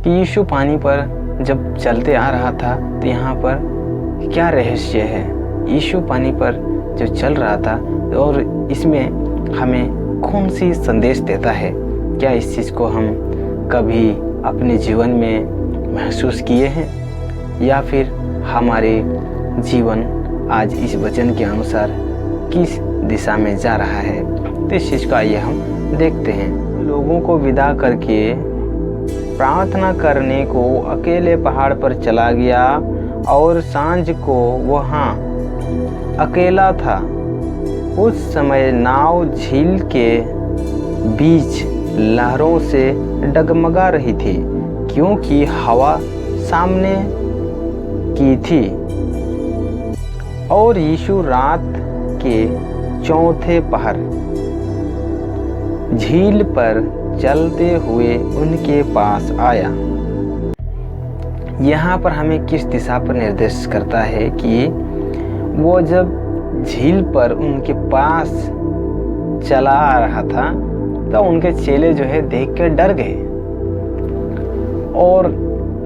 कि यीशु पानी पर जब चलते आ रहा था तो यहाँ पर क्या रहस्य है। यीशु पानी पर जो चल रहा था और इसमें हमें कौन सी संदेश देता है। क्या इस चीज़ को हम कभी अपने जीवन में महसूस किए हैं या फिर हमारे जीवन आज इस वचन के अनुसार किस दिशा में जा रहा है। तो इस चीज़ को आइए हम देखते हैं। लोगों को विदा करके प्रार्थना करने को अकेले पहाड़ पर चला गया और सांझ को वहाँ अकेला था। उस समय नाव झील के बीच लहरों से डगमगा रही थी क्योंकि हवा सामने की थी और यीशु रात के चौथे पहर झील पर चलते हुए उनके पास आया। यहाँ पर हमें किस दिशा पर निर्देश करता है कि वो जब झील पर उनके पास चला आ रहा था तो उनके चेले जो है देख कर डर गए और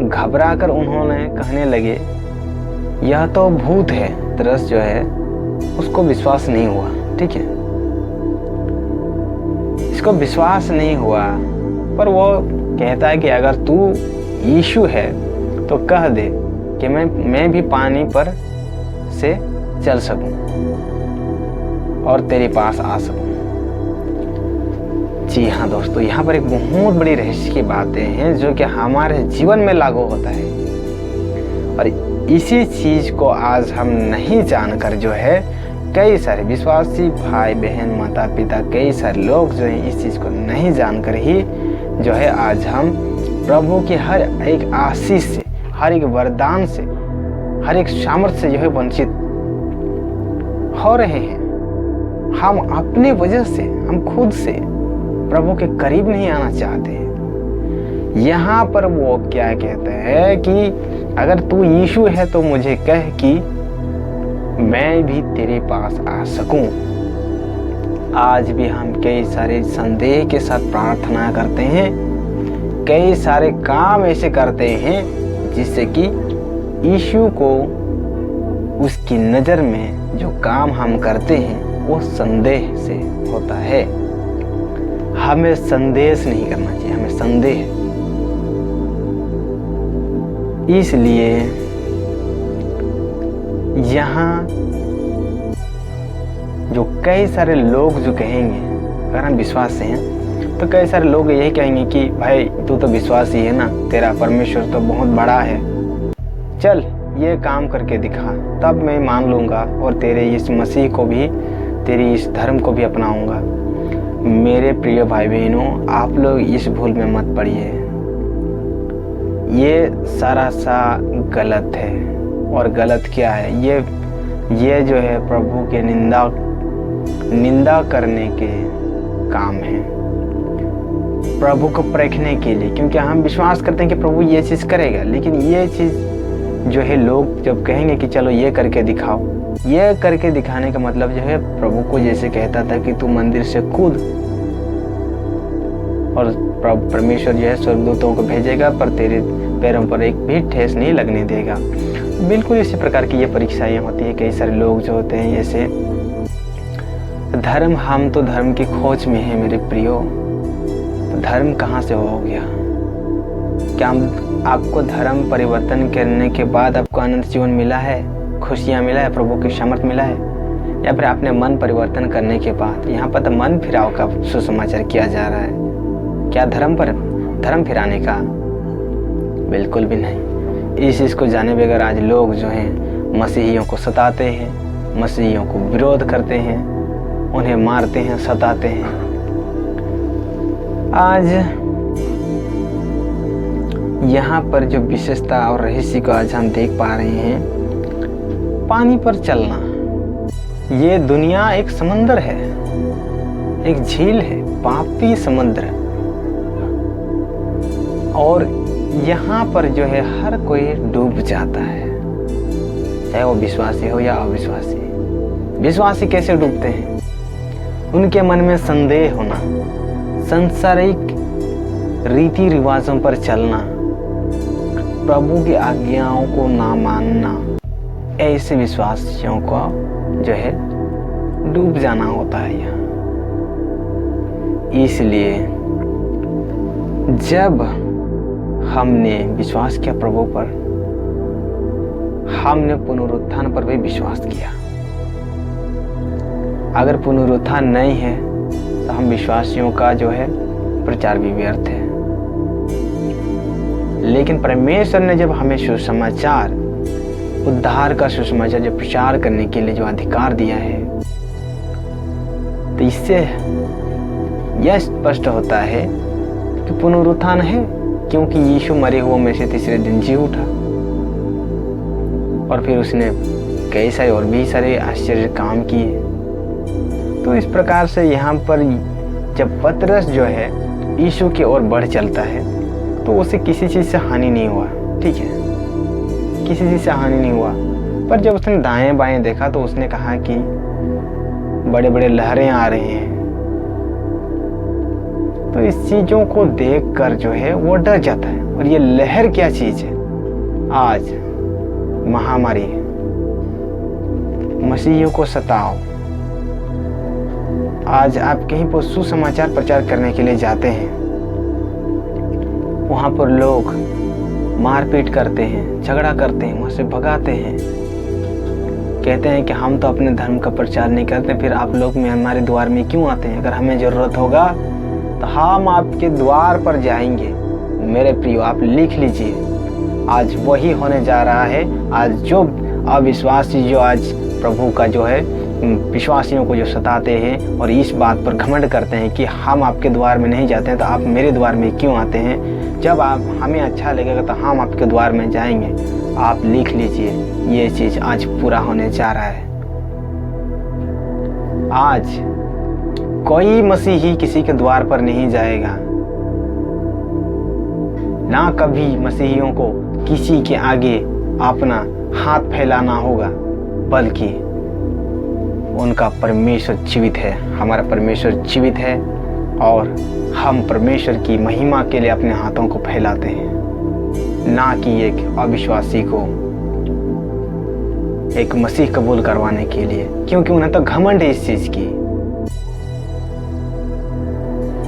घबराकर उन्होंने कहने लगे यह तो भूत है। तरस जो है उसको विश्वास नहीं हुआ। ठीक है, इसको विश्वास नहीं हुआ, पर वो कहता है कि अगर तू यीशु है तो कह दे कि मैं भी पानी पर से चल सकूं और तेरे पास आ सकूं। जी हाँ दोस्तों, यहाँ पर एक बहुत बड़ी रहस्य की बातें हैं जो कि हमारे जीवन में लागू होता है और इसी चीज को आज हम नहीं जानकर जो है कई सारे विश्वासी भाई बहन माता पिता कई सारे लोग जो है इस चीज को नहीं जानकर ही जो है आज हम प्रभु की हर एक आशीष से, हर एक वरदान से, हर एक सामर्थ्य से जो है वंचित हो रहे हैं। हम अपनी वजह से, हम खुद से प्रभु के करीब नहीं आना चाहते हैं। यहाँ पर वो क्या कहते हैं कि अगर तू यीशु है तो मुझे कह कि मैं भी तेरे पास आ सकूं। आज भी हम कई सारे संदेह के साथ प्रार्थना करते हैं, कई सारे काम ऐसे करते हैं जिससे कि यीशु को उसकी नज़र में जो काम हम करते हैं वो संदेह से होता है। हमें संदेश नहीं करना चाहिए, हमें संदेह। इसलिए यहाँ जो कई सारे लोग जो कहेंगे, अगर हम विश्वास से हैं तो कई सारे लोग यही कहेंगे कि भाई तू तो विश्वासी है ना, तेरा परमेश्वर तो बहुत बड़ा है, चल ये काम करके दिखा तब मैं मान लूँगा और तेरे इस मसीह को भी, तेरी इस धर्म को भी अपनाऊँगा। मेरे प्रिय भाई बहनों, आप लोग इस भूल में मत पड़िए। ये सारा सा गलत है। और गलत क्या है, ये जो है प्रभु के निंदा करने के काम है, प्रभु को परखने के लिए, क्योंकि हम विश्वास करते हैं कि प्रभु ये चीज़ करेगा। लेकिन ये चीज़ जो है लोग जब कहेंगे कि चलो ये करके दिखाओ, ये करके दिखाने का मतलब जो है प्रभु को जैसे कहता था कि तू मंदिर से कूद और परमेश्वर जो है स्वर्गदूतों को भेजेगा पर तेरे पैरों पर एक भी ठेस नहीं लगने देगा। बिल्कुल इसी प्रकार की ये परीक्षाएं होती है। कई सारे लोग जो होते हैं जैसे धर्म, हम तो धर्म की खोज में हैं मेरे प्रियो, तो धर्म कहाँ से हो गया? क्या आपको धर्म परिवर्तन करने के बाद आपको आनंद जीवन मिला है, खुशियाँ मिला है, प्रभु की सामर्थ मिला है, या फिर आपने मन परिवर्तन करने के बाद? यहाँ पर तो मन फिराव का सुसमाचार किया जा रहा है। क्या धर्म फिराने का? बिल्कुल भी नहीं। इस चीज़ को जाने बगैर आज लोग जो हैं मसीहियों को सताते हैं, मसीहियों को विरोध करते हैं, उन्हें मारते हैं, सताते हैं। आज यहाँ पर जो विशेषता और रहस्य को आज हम देख पा रहे हैं, पानी पर चलना। ये दुनिया एक समंदर है, एक झील है, पापी समुद्र। और यहाँ पर जो है हर कोई डूब जाता है, चाहे वो विश्वासी हो या अविश्वासी। विश्वासी कैसे डूबते हैं? उनके मन में संदेह होना, सांसारिक रीति रिवाजों पर चलना, प्रभु की आज्ञाओं को ना मानना, ऐसे विश्वासियों को जो है डूब जाना होता है यहाँ। इसलिए जब हमने विश्वास किया प्रभु पर, हमने पुनरुत्थान पर भी विश्वास किया। अगर पुनरुत्थान नहीं है तो हम विश्वासियों का जो है प्रचार भी व्यर्थ है। लेकिन परमेश्वर ने जब हमें सुसमाचार, उद्धार का सुसमाचार जो प्रचार करने के लिए जो अधिकार दिया है, तो इससे यह स्पष्ट होता है कि पुनरुत्थान है, क्योंकि यीशु मरे हुओं में से तीसरे दिन जी उठा और फिर उसने कई सारे और भी सारे आश्चर्य काम किए। तो इस प्रकार से यहाँ पर जब पतरस जो है यीशु की ओर बढ़ चलता है तो उसे किसी चीज़ से हानि नहीं हुआ, ठीक है, किसी चीज़ से हानि नहीं हुआ। पर जब उसने दाएं बाएं देखा तो उसने कहा कि बड़े बड़े लहरें आ रही हैं। तो इस चीज़ों को देखकर जो है वो डर जाता है। और ये लहर क्या चीज़ है? आज महामारी है। मसीहियों को सताओ। आज आप कहीं पर सुसमाचार प्रचार करने के लिए जाते हैं, वहाँ पर लोग मारपीट करते हैं, झगड़ा करते हैं, वहाँ से भगाते हैं, कहते हैं कि हम तो अपने धर्म का प्रचार नहीं करते, फिर आप लोग में हमारे द्वार में क्यों आते हैं? अगर हमें ज़रूरत होगा तो हम आपके द्वार पर जाएंगे। मेरे प्रियो, आप लिख लीजिए, आज वही होने जा रहा है। आज जो अविश्वासी जो आज प्रभु का जो है विश्वासियों को जो सताते हैं और इस बात पर घमंड करते हैं कि हम आपके द्वार में नहीं जाते हैं तो आप मेरे द्वार में क्यों आते हैं? जब आप हमें अच्छा लगेगा तो हम आपके द्वार में जाएंगे। आप लिख लीजिए, ये चीज़ आज पूरा होने जा रहा है। आज कोई मसीही किसी के द्वार पर नहीं जाएगा, ना कभी मसीहियों को किसी के आगे अपना हाथ फैलाना होगा, बल्कि उनका परमेश्वर जीवित है, हमारा परमेश्वर जीवित है और हम परमेश्वर की महिमा के लिए अपने हाथों को फैलाते हैं, ना कि एक अविश्वासी को एक मसीह कबूल करवाने के लिए, क्योंकि उन्हें तो घमंड है इस चीज़ की।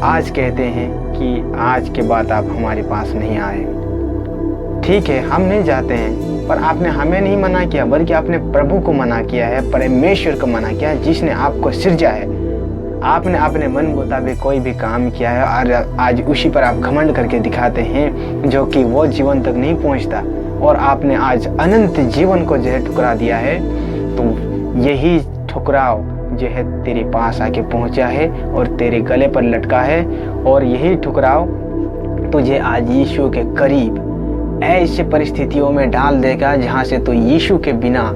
आज कहते हैं कि आज के बाद आप हमारे पास नहीं आए। ठीक है, हम नहीं जाते हैं, पर आपने हमें नहीं मना किया, बल्कि आपने प्रभु को मना किया है, परमेश्वर को मना किया है जिसने आपको सिरजा है। आपने अपने मन मुताबिक कोई भी काम किया है और आज उसी पर आप घमंड करके दिखाते हैं, जो कि वो जीवन तक नहीं पहुंचता, और आपने आज अनंत जीवन को जो है ठुकरा दिया है। तो यही ठुकराव जो है तेरे पास आके पहुंचा है और तेरे गले पर लटका है, और यही ठुकराव तुझे आज यीशु के करीब ऐसे परिस्थितियों में डाल देगा जहाँ से तो यीशु के बिना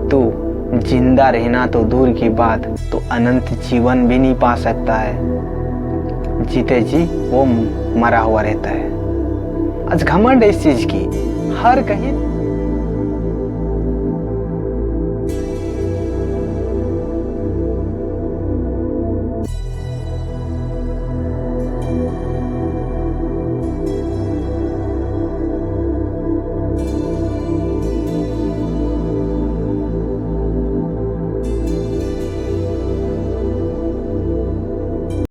तू जिंदा रहना तो दूर की बात, तो अनंत जीवन भी नहीं पा सकता है। जीते जी वो मरा हुआ रहता है। आज घमंड इस चीज़ की हर कहीं